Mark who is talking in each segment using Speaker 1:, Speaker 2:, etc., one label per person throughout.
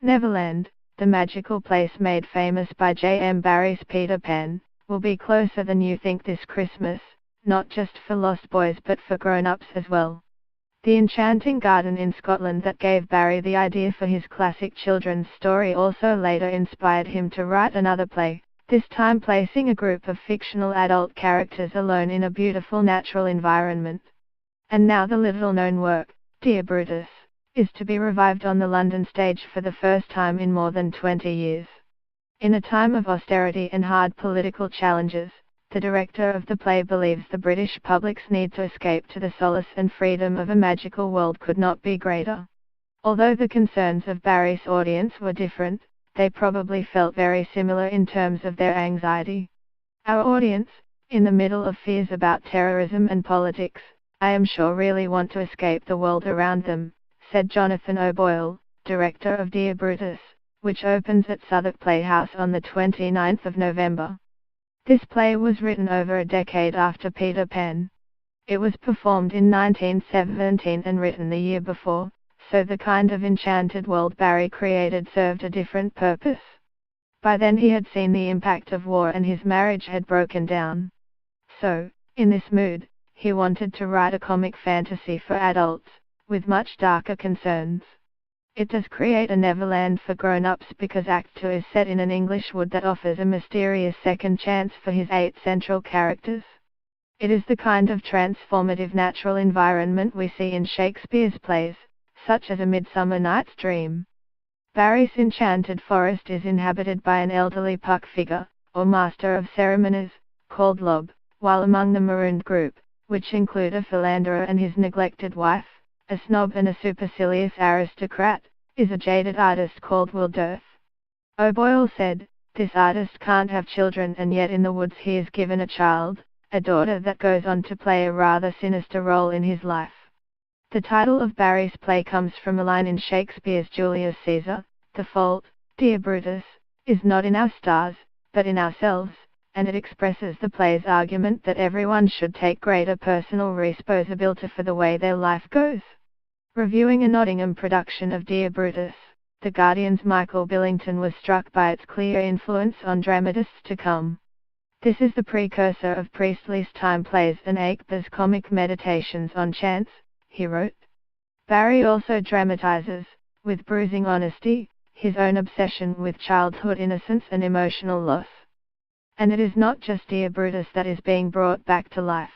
Speaker 1: Neverland, the magical place made famous by J.M. Barrie's Peter Pan, will be closer than you think this Christmas, not just for lost boys but for grown-ups as well. The enchanting garden in Scotland that gave Barrie the idea for his classic children's story also later inspired him to write another play, this time placing a group of fictional adult characters alone in a beautiful natural environment. And now the little-known work, Dear Brutus, is to be revived on the London stage for the first time in more than 20 years. In a time of austerity and hard political challenges, the director of the play believes the British public's need to escape to the solace and freedom of a magical world could not be greater. Although the concerns of Barrie's audience were different, they probably felt very similar in terms of their anxiety. Our audience, in the middle of fears about terrorism and politics, I am sure really want to escape the world around them, said Jonathan O'Boyle, director of Dear Brutus, which opens at Southwark Playhouse on the 29th of November. This play was written over a decade after Peter Pan. It was performed in 1917 and written the year before, so the kind of enchanted world Barrie created served a different purpose. By then he had seen the impact of war and his marriage had broken down. So, in this mood, he wanted to write a comic fantasy for adults, with much darker concerns. It does create a Neverland for grown-ups because Act 2 is set in an English wood that offers a mysterious second chance for his 8 central characters. It is the kind of transformative natural environment we see in Shakespeare's plays, such as A Midsummer Night's Dream. Barrie's enchanted forest is inhabited by an elderly puck figure, or master of ceremonies, called Lob, while among the marooned group, which include a philanderer and his neglected wife, a snob and a supercilious aristocrat, is a jaded artist called Wilderth. O'Boyle said, "This artist can't have children and yet in the woods he is given a child, a daughter that goes on to play a rather sinister role in his life." The title of Barrie's play comes from a line in Shakespeare's Julius Caesar, "The fault, dear Brutus, is not in our stars, but in ourselves," and it expresses the play's argument that everyone should take greater personal responsibility for the way their life goes. Reviewing a Nottingham production of Dear Brutus, The Guardian's Michael Billington was struck by its clear influence on dramatists to come. This is the precursor of Priestley's time plays and Akeber's comic meditations on chance, he wrote. Barrie also dramatizes, with bruising honesty, his own obsession with childhood innocence and emotional loss. And it is not just Dear Brutus that is being brought back to life.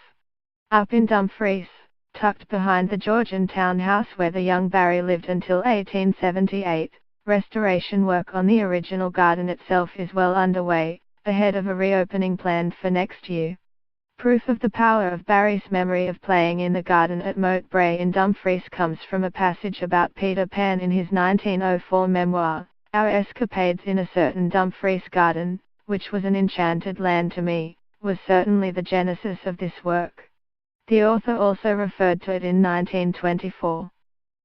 Speaker 1: Up in Dumfries, tucked behind the Georgian townhouse where the young Barrie lived until 1878, restoration work on the original garden itself is well underway, ahead of a reopening planned for next year. Proof of the power of Barrie's memory of playing in the garden at Moat Brae in Dumfries comes from a passage about Peter Pan in his 1904 memoir, Our Escapades in a Certain Dumfries Garden, which was an enchanted land to me, was certainly the genesis of this work. The author also referred to it in 1924.